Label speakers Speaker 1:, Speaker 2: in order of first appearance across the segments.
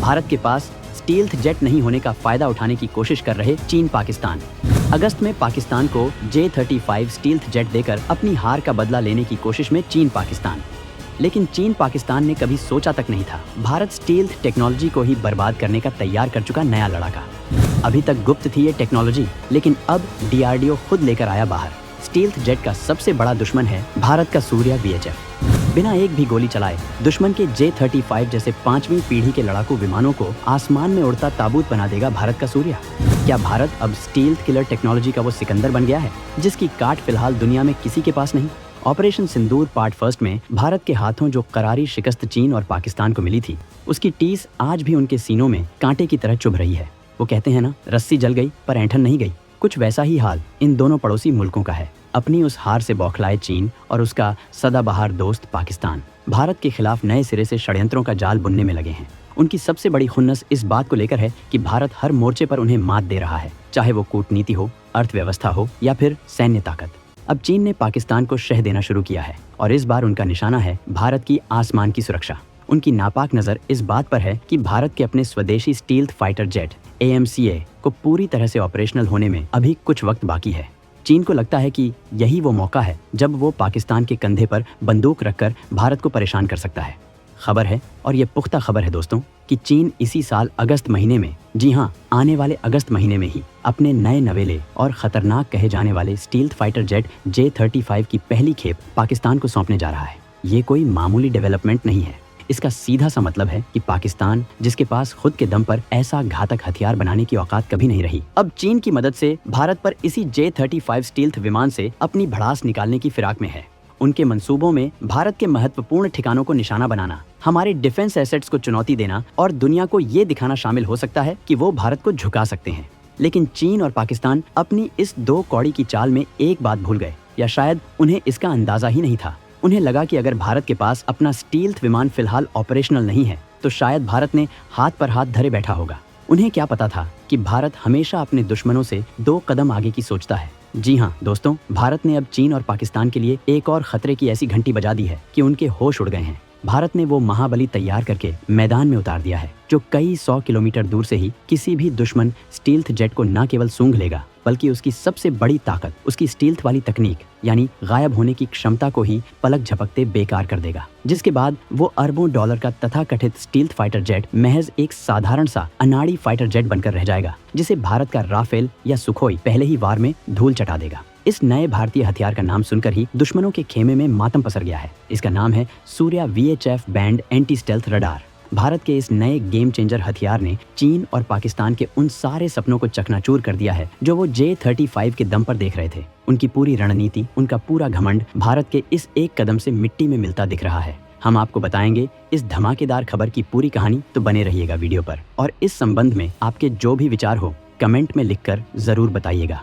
Speaker 1: भारत के पास stealth jet नहीं होने का फायदा उठाने की कोशिश कर रहे चीन पाकिस्तान। अगस्त में पाकिस्तान को J-35 स्टील्थ जेट देकर अपनी हार का बदला लेने की कोशिश में चीन पाकिस्तान। लेकिन चीन पाकिस्तान ने कभी सोचा तक नहीं था भारत स्टील्थ टेक्नोलॉजी को ही बर्बाद करने का तैयार कर चुका नया लड़ाका। अभी तक गुप्त थी ये टेक्नोलॉजी, लेकिन अब DRDO खुद लेकर आया बाहर। स्टील्थ जेट का सबसे बड़ा दुश्मन है भारत का सूर्या VHF। बिना एक भी गोली चलाए दुश्मन के J-35 जैसे 5वीं पीढ़ी के लड़ाकू विमानों को आसमान में उड़ता ताबूत बना देगा भारत का सूर्या। क्या भारत अब स्टील्थ किलर टेक्नोलॉजी का वो सिकंदर बन गया है जिसकी काट फिलहाल दुनिया में किसी के पास नहीं? ऑपरेशन सिंदूर पार्ट फर्स्ट में भारत के हाथों जो करारी शिकस्त चीन और पाकिस्तान को मिली थी, उसकी टीस आज भी उनके सीनों में कांटे की तरह चुभ रही है। वो कहते हैं ना, रस्सी जल गई पर ऐंठन नहीं गई। कुछ वैसा ही हाल इन दोनों पड़ोसी मुल्कों का है। अपनी उस हार से बौखलाए चीन और उसका सदाबहार दोस्त पाकिस्तान भारत के खिलाफ नए सिरे से षड्यंत्रों का जाल बुनने में लगे हैं। उनकी सबसे बड़ी खुन्नस इस बात को लेकर है कि भारत हर मोर्चे पर उन्हें मात दे रहा है, चाहे वो कूटनीति हो, अर्थव्यवस्था हो या फिर सैन्य ताकत। अब चीन ने पाकिस्तान को शह देना शुरू किया है और इस बार उनका निशाना है भारत की आसमान की सुरक्षा। उनकी नापाक नजर इस बात पर है कि भारत के अपने स्वदेशी स्टील्थ फाइटर जेट AMCA को पूरी तरह से ऑपरेशनल होने में अभी कुछ वक्त बाकी है। चीन को लगता है कि यही वो मौका है जब वो पाकिस्तान के कंधे पर बंदूक रखकर भारत को परेशान कर सकता है। खबर है, और ये पुख्ता खबर है दोस्तों, कि चीन इसी साल अगस्त महीने में, जी हाँ, आने वाले अगस्त महीने में ही अपने नए नवेले और खतरनाक कहे जाने वाले स्टील्थ फाइटर जेट J-35 की पहली खेप पाकिस्तान को सौंपने जा रहा है। ये कोई मामूली डेवलपमेंट नहीं है। इसका सीधा सा मतलब है कि पाकिस्तान, जिसके पास खुद के दम पर ऐसा घातक हथियार बनाने की औकात कभी नहीं रही, अब चीन की मदद से भारत पर इसी J-35 स्टील्थ विमान से अपनी भड़ास निकालने की फिराक में है। उनके मंसूबों में भारत के महत्वपूर्ण ठिकानों को निशाना बनाना, हमारे डिफेंस एसेट्स को चुनौती देना और दुनिया को ये दिखाना शामिल हो सकता है कि वो भारत को झुका सकते हैं। लेकिन चीन और पाकिस्तान अपनी इस दो कौड़ी की चाल में एक बात भूल गए, या शायद उन्हें इसका अंदाजा ही नहीं था। उन्हें लगा कि अगर भारत के पास अपना स्टील्थ विमान फिलहाल ऑपरेशनल नहीं है तो शायद भारत ने हाथ पर हाथ धरे बैठा होगा। उन्हें क्या पता था कि भारत हमेशा अपने दुश्मनों से 2 कदम आगे की सोचता है। जी हाँ दोस्तों, भारत ने अब चीन और पाकिस्तान के लिए एक और खतरे की ऐसी घंटी बजा दी है कि उनके होश उड़ गए हैं। भारत ने वो महाबली तैयार करके मैदान में उतार दिया है जो कई 100 किलोमीटर दूर से ही किसी भी दुश्मन स्टील्थ जेट को न केवल सूंघ लेगा, बल्कि उसकी सबसे बड़ी ताकत, उसकी स्टील्थ वाली तकनीक यानी गायब होने की क्षमता को ही पलक झपकते बेकार कर देगा। जिसके बाद वो अरबों डॉलर का तथाकथित स्टील्थ फाइटर जेट महज एक साधारण सा अनाड़ी फाइटर जेट बनकर रह जाएगा, जिसे भारत का राफेल या सुखोई पहले ही वार में धूल चटा देगा। इस नए भारतीय हथियार का नाम सुनकर ही दुश्मनों के खेमे में मातम पसर गया है। इसका नाम है Surya VHF band anti stealth radar. Bharat के इस नए गेम चेंजर हथियार ने चीन और पाकिस्तान के उन सारे सपनों को चकनाचूर कर दिया है जो वो J-35 के दम पर देख रहे थे। उनकी पूरी रणनीति, उनका पूरा घमंड भारत के इस एक कदम से मिट्टी में मिलता दिख रहा है। हम आपको बताएंगे इस धमाकेदार खबर की पूरी कहानी, तो बने रहिएगा वीडियो पर। और इस संबंध में आपके जो भी विचार हो कमेंट में लिखकर जरूर बताइएगा।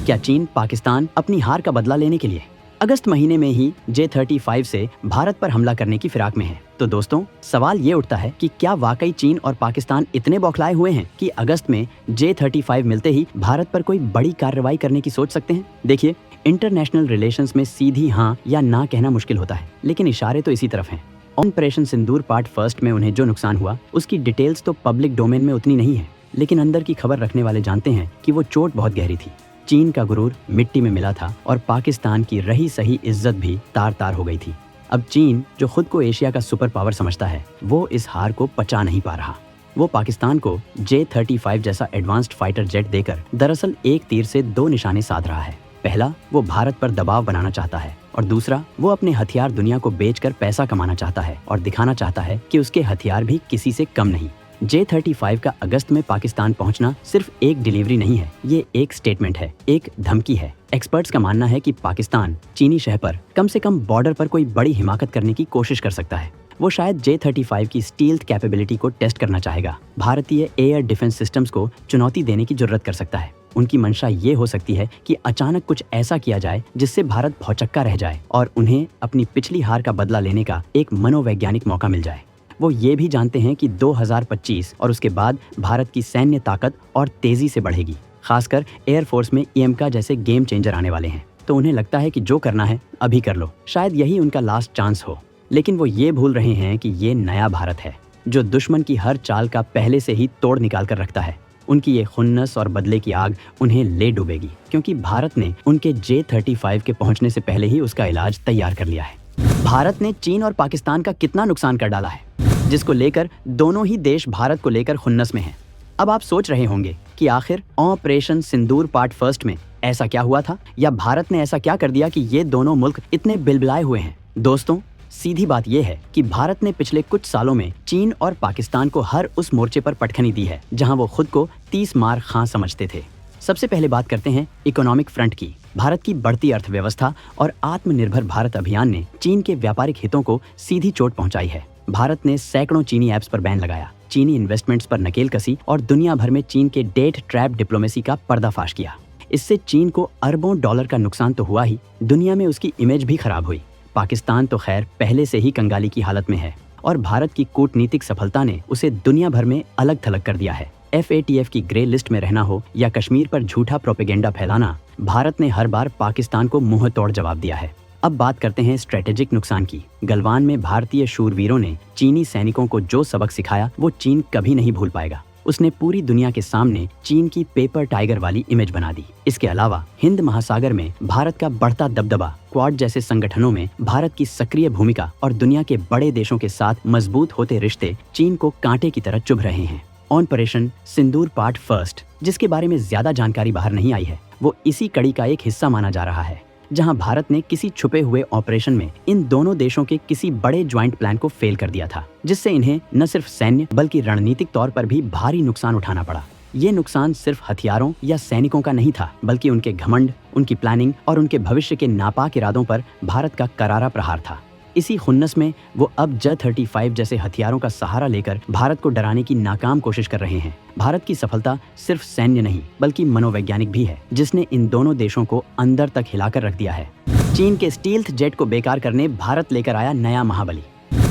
Speaker 1: क्या चीन पाकिस्तान अपनी हार का बदला लेने के लिए अगस्त महीने में ही J-35 से भारत पर हमला करने की फिराक में है? तो दोस्तों, सवाल ये उठता है कि क्या वाकई चीन और पाकिस्तान इतने बौखलाए हुए हैं कि अगस्त में J-35 मिलते ही भारत पर कोई बड़ी कार्रवाई करने की सोच सकते हैं? देखिए, इंटरनेशनल रिलेशंस में सीधी हाँ या ना कहना मुश्किल होता है, लेकिन इशारे तो इसी तरफ हैं। ऑपरेशन सिंदूर पार्ट फर्स्ट में उन्हें जो नुकसान हुआ उसकी डिटेल्स तो पब्लिक डोमेन में उतनी नहीं है, लेकिन अंदर की खबर रखने वाले जानते हैं कि वो चोट बहुत गहरी थी। चीन का गुरूर मिट्टी में मिला था और पाकिस्तान की रही सही इज्जत भी तार तार हो गई थी। अब चीन, जो खुद को एशिया का सुपर पावर समझता है, वो इस हार को पचा नहीं पा रहा। वो पाकिस्तान को J-35 जैसा एडवांस्ड फाइटर जेट देकर दरअसल एक तीर से 2 निशाने साध रहा है। पहला, वो भारत पर दबाव बनाना चाहता है, और दूसरा, वो अपने हथियार दुनिया को बेचकर पैसा कमाना चाहता है और दिखाना चाहता है कि उसके हथियार भी किसी से कम नहीं। J-35 का अगस्त में पाकिस्तान पहुंचना सिर्फ एक डिलीवरी नहीं है, ये एक स्टेटमेंट है, एक धमकी है। एक्सपर्ट्स का मानना है कि पाकिस्तान चीनी शह पर कम से कम बॉर्डर पर कोई बड़ी हिमाकत करने की कोशिश कर सकता है। वो शायद J-35 की स्टील्थ कैपेबिलिटी को टेस्ट करना चाहेगा, भारतीय एयर डिफेंस सिस्टम्स को चुनौती देने की जरूरत कर सकता है। उनकी मंशा ये हो सकती है कि अचानक कुछ ऐसा किया जाए जिससे भारत भौचक्का रह जाए और उन्हें अपनी पिछली हार का बदला लेने का एक मनोवैज्ञानिक मौका मिल जाए। वो ये भी जानते हैं कि 2025 और उसके बाद भारत की सैन्य ताकत और तेजी से बढ़ेगी। खासकर एयरफोर्स में EMCA जैसे गेम चेंजर आने वाले हैं, तो उन्हें लगता है कि जो करना है अभी कर लो, शायद यही उनका लास्ट चांस हो। लेकिन वो ये भूल रहे हैं कि ये नया भारत है। जो दुश्मन की हर चाल का पहले से ही तोड़ निकाल कर रखता है। उनकी ये खुन्नस और बदले की आग उन्हें ले डूबेगी, क्योंकि भारत ने उनके J-35 के पहुंचने से पहले ही उसका इलाज तैयार कर लिया है। भारत ने चीन और पाकिस्तान का कितना नुकसान कर डाला है, जिसको लेकर दोनों ही देश भारत को लेकर खुन्नस में हैं। अब आप सोच रहे होंगे कि आखिर ऑपरेशन सिंदूर पार्ट फर्स्ट में ऐसा क्या हुआ था, या भारत ने ऐसा क्या कर दिया कि ये दोनों मुल्क इतने बिलबिलाए हुए हैं। दोस्तों, सीधी बात यह है कि भारत ने पिछले कुछ सालों में चीन और पाकिस्तान को हर उस मोर्चे पर पटखनी दी है जहां वो खुद को 30 मार खां समझते थे। सबसे पहले बात करते हैं इकोनॉमिक फ्रंट की। भारत की बढ़ती अर्थव्यवस्था और आत्मनिर्भर भारत अभियान ने चीन के व्यापारिक हितों को सीधी चोट पहुंचाई है। भारत ने सैकड़ों चीनी ऐप्स पर बैन लगाया, चीनी इन्वेस्टमेंट्स पर नकेल कसी और दुनिया भर में चीन के डेट ट्रैप डिप्लोमेसी का पर्दाफाश किया। इससे चीन को अरबों डॉलर का नुकसान तो हुआ ही, दुनिया में उसकी इमेज भी खराब हुई। पाकिस्तान तो खैर पहले से ही कंगाली की हालत में है और भारत की कूटनीतिक सफलता ने उसे दुनिया भर में अलग थलग कर दिया है। FATF की ग्रे लिस्ट में रहना हो या कश्मीर पर झूठा प्रोपेगेंडा फैलाना, भारत ने हर बार पाकिस्तान को मुंह तोड़ जवाब दिया है। अब बात करते हैं स्ट्रेटेजिक नुकसान की। गलवान में भारतीय शूरवीरों ने चीनी सैनिकों को जो सबक सिखाया वो चीन कभी नहीं भूल पाएगा। उसने पूरी दुनिया के सामने चीन की पेपर टाइगर वाली इमेज बना दी। इसके अलावा हिंद महासागर में भारत का बढ़ता दबदबा, क्वाड जैसे संगठनों में भारत की सक्रिय भूमिका और दुनिया के बड़े देशों के साथ मजबूत होते रिश्ते चीन को कांटे की तरह चुभ रहे हैं। ऑपरेशन सिंदूर पार्ट फर्स्ट, जिसके बारे में ज्यादा जानकारी बाहर नहीं आई है, वो इसी कड़ी का एक हिस्सा माना जा रहा है, जहां भारत ने किसी छुपे हुए ऑपरेशन में इन दोनों देशों के किसी बड़े ज्वाइंट प्लान को फेल कर दिया था, जिससे इन्हें न सिर्फ सैन्य बल्कि रणनीतिक तौर पर भी भारी नुकसान उठाना पड़ा। ये नुकसान सिर्फ हथियारों या सैनिकों का नहीं था, बल्कि उनके घमंड, उनकी प्लानिंग और उनके भविष्य के नापाक इरादों पर भारत का करारा प्रहार था। इसी खुन्नस में वो अब J-35 जैसे हथियारों का सहारा लेकर भारत को डराने की नाकाम कोशिश कर रहे हैं। भारत की सफलता सिर्फ सैन्य नहीं बल्कि मनोवैज्ञानिक भी है, जिसने इन दोनों देशों को अंदर तक हिलाकर रख दिया है। चीन के स्टील्थ जेट को बेकार करने भारत लेकर आया नया महाबली।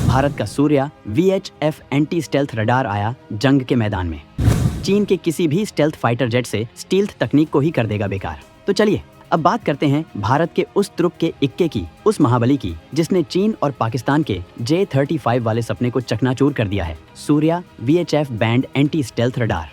Speaker 1: भारत का Surya VHF anti stealth radar आया जंग के मैदान में। चीन के किसी भी स्टेल्थ फाइटर जेट से स्टील्थ तकनीक को ही कर देगा बेकार। तो चलिए अब बात करते हैं भारत के उस तुरुप के इक्के की, उस महाबली की, जिसने चीन और पाकिस्तान के J-35 वाले सपने को चकनाचूर कर दिया है। Surya VHF band anti stealth radar.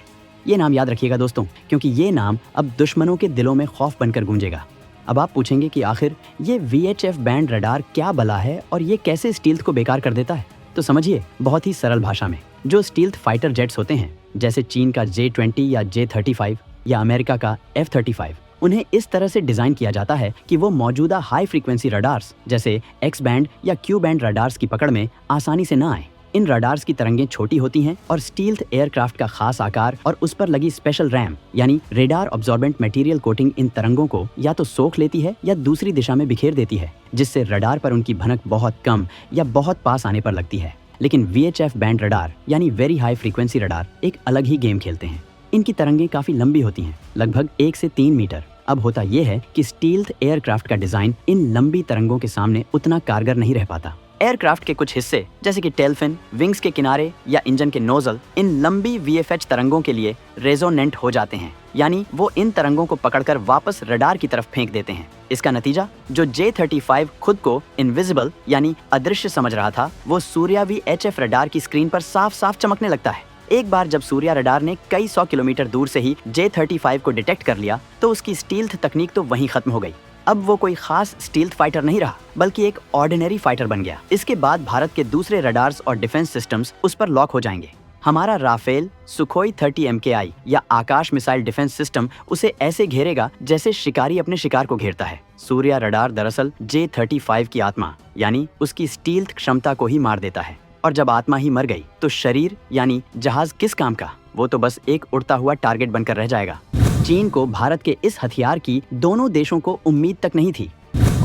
Speaker 1: ये नाम याद रखिएगा दोस्तों, क्योंकि ये नाम अब दुश्मनों के दिलों में खौफ बनकर गूंजेगा। अब आप पूछेंगे कि आखिर ये VHF बैंड रडार क्या बला है और ये कैसे स्टील्थ को बेकार कर देता है। तो समझिए बहुत ही सरल भाषा में, जो स्टील्थ फाइटर जेट्स होते हैं, जैसे चीन का J-20 या J-35 या अमेरिका का F-35, उन्हें इस तरह से डिजाइन किया जाता है कि वो मौजूदा हाई फ्रीक्वेंसी रडार्स जैसे X बैंड या Q बैंड रडार्स की पकड़ में आसानी से ना आए। इन रडार्स की तरंगें छोटी होती हैं और स्टील्थ एयरक्राफ्ट का खास आकार और उस पर लगी स्पेशल रैम यानी रेडार ऑब्जॉर्बेंट मटेरियल कोटिंग इन तरंगों को या तो सोख लेती है या दूसरी दिशा में बिखेर देती है, जिससे रडार पर उनकी भनक बहुत कम या बहुत पास आने पर लगती है। लेकिन VHF बैंड रडार यानी वेरी हाई फ्रीक्वेंसी रडार एक अलग ही गेम खेलते हैं। इनकी तरंगें काफी लंबी होती हैं, लगभग 1 से 3 मीटर। अब होता यह है कि स्टील्थ एयरक्राफ्ट का डिजाइन इन लंबी तरंगों के सामने उतना कारगर नहीं रह पाता। एयरक्राफ्ट के कुछ हिस्से जैसे कि टेल फिन, विंग्स के किनारे या इंजन के नोजल इन लंबी VFH तरंगों के लिए रेजोनेंट हो जाते हैं, यानी वो इन तरंगों को पकड़कर वापस रडार की तरफ फेंक देते हैं। इसका नतीजा, जो J-35 खुद को इनविजिबल यानी अदृश्य समझ रहा था, वो सूर्या VHF रडार की स्क्रीन पर साफ साफ चमकने लगता है। एक बार जब सूर्या रडार ने कई 100 किलोमीटर दूर से ही J-35 को डिटेक्ट कर लिया तो उसकी स्टील्थ तकनीक तो वहीं खत्म हो गई। अब वो कोई खास स्टील्थ फाइटर नहीं रहा, बल्कि एक ऑर्डिनरी फाइटर बन गया। इसके बाद भारत के दूसरे रडार्स और डिफेंस सिस्टम्स उस पर लॉक हो जाएंगे। हमारा राफेल, सुखोई 30 MKI या आकाश मिसाइल डिफेंस सिस्टम उसे ऐसे घेरेगा जैसे शिकारी अपने शिकार को घेरता है। सूर्या रडार दरअसल J-35 की आत्मा यानी उसकी स्टील्थ क्षमता को ही मार देता है। और जब आत्मा ही मर गई तो शरीर यानी जहाज किस काम का, वो तो बस एक उड़ता हुआ टारगेट बनकर रह जाएगा। चीन को भारत के इस हथियार की दोनों देशों को उम्मीद तक नहीं थी,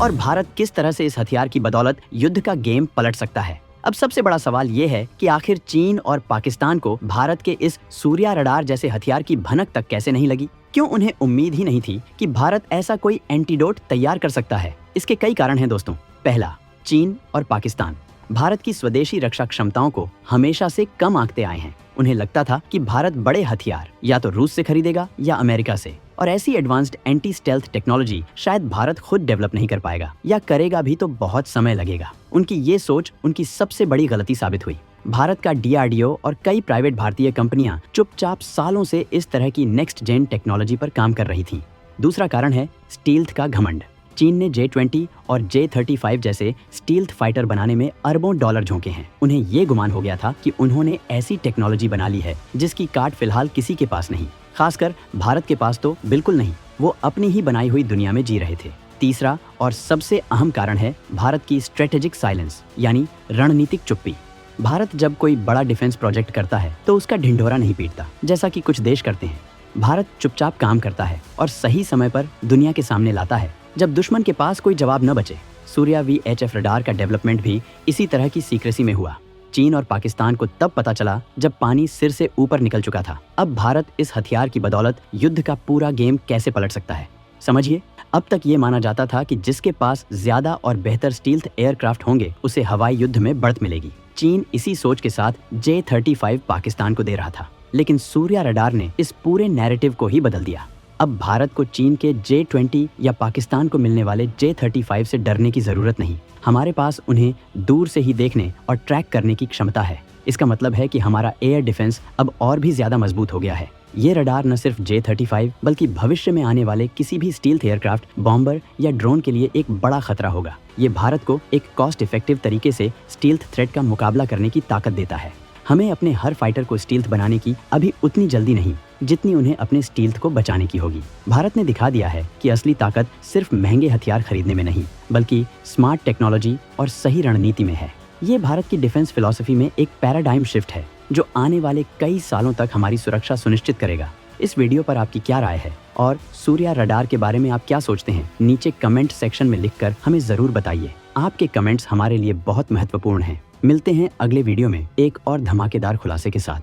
Speaker 1: और भारत किस तरह से इस हथियार की बदौलत युद्ध का गेम पलट सकता है। अब सबसे बड़ा सवाल ये है कि आखिर चीन और पाकिस्तान को भारत के इस सूर्या रडार जैसे हथियार की भनक तक कैसे नहीं लगी? क्यों उन्हें उम्मीद ही नहीं थी कि भारत ऐसा कोई एंटीडोट तैयार कर सकता है? इसके कई कारण हैं दोस्तों। पहला, चीन और पाकिस्तान भारत की स्वदेशी रक्षा क्षमताओं को हमेशा से कम आंकते आए हैं। उन्हें लगता था कि भारत बड़े हथियार या तो रूस से खरीदेगा या अमेरिका से, और ऐसी एडवांस्ड एंटी स्टेल्थ टेक्नोलॉजी शायद भारत खुद डेवलप नहीं कर पाएगा, या करेगा भी तो बहुत समय लगेगा। उनकी ये सोच उनकी सबसे बड़ी गलती साबित हुई। भारत का DRDO और कई प्राइवेट भारतीय कंपनियां चुपचाप सालों से इस तरह की नेक्स्ट जेन टेक्नोलॉजी पर काम कर रही थीं। दूसरा कारण है स्टील्थ का घमंड। चीन ने J-20 और J-35 जैसे स्टील्थ फाइटर बनाने में अरबों डॉलर झोंके हैं। उन्हें ये गुमान हो गया था कि उन्होंने ऐसी टेक्नोलॉजी बना ली है जिसकी काट फिलहाल किसी के पास नहीं, खासकर भारत के पास तो बिल्कुल नहीं। वो अपनी ही बनाई हुई दुनिया में जी रहे थे। तीसरा और सबसे अहम कारण है भारत की स्ट्रेटेजिक साइलेंस, यानी रणनीतिक चुप्पी। भारत जब कोई बड़ा डिफेंस प्रोजेक्ट करता है तो उसका ढिंढोरा नहीं पीटता जैसा कि कुछ देश करते हैं। भारत चुपचाप काम करता है और सही समय पर दुनिया के सामने लाता है जब दुश्मन के पास कोई जवाब न बचे। सूर्या VHF रडार का डेवलपमेंट भी इसी तरह की सीक्रेसी में हुआ। चीन और पाकिस्तान को तब पता चला जब पानी सिर से ऊपर निकल चुका था। अब भारत इस हथियार की बदौलत युद्ध का पूरा गेम कैसे पलट सकता है, समझिए। अब तक ये माना जाता था कि जिसके पास ज्यादा और बेहतर स्टील्थ एयरक्राफ्ट होंगे उसे हवाई युद्ध में बढ़त मिलेगी। चीन इसी सोच के साथ J-35 पाकिस्तान को दे रहा था, लेकिन सूर्या रडार ने इस पूरे नैरेटिव को ही बदल दिया। अब भारत को चीन के J-20 या पाकिस्तान को मिलने वाले J-35 से डरने की जरूरत नहीं। हमारे पास उन्हें दूर से ही देखने और ट्रैक करने की क्षमता है। इसका मतलब है कि हमारा एयर डिफेंस अब और भी ज्यादा मजबूत हो गया है। ये रडार न सिर्फ J-35 बल्कि भविष्य में आने वाले किसी भी स्टील्थ एयरक्राफ्ट, बॉम्बर या ड्रोन के लिए एक बड़ा खतरा होगा। ये भारत को एक कॉस्ट इफेक्टिव तरीके से स्टील्थ थ्रेट का मुकाबला करने की ताकत देता है। हमें अपने हर फाइटर को स्टील्थ बनाने की अभी उतनी जल्दी नहीं जितनी उन्हें अपने स्टील्थ को बचाने की होगी। भारत ने दिखा दिया है कि असली ताकत सिर्फ महंगे हथियार खरीदने में नहीं बल्कि स्मार्ट टेक्नोलॉजी और सही रणनीति में है। ये भारत की डिफेंस फिलॉसफी में एक पैराडाइम शिफ्ट है जो आने वाले कई सालों तक हमारी सुरक्षा सुनिश्चित करेगा। इस वीडियो पर आपकी क्या राय है और सूर्या रडार के बारे में आप क्या सोचते हैं, नीचे कमेंट सेक्शन में लिखकर हमें जरूर बताइए। आपके कमेंट्स हमारे लिए बहुत महत्वपूर्ण हैं। मिलते हैं अगले वीडियो में एक और धमाकेदार खुलासे के साथ।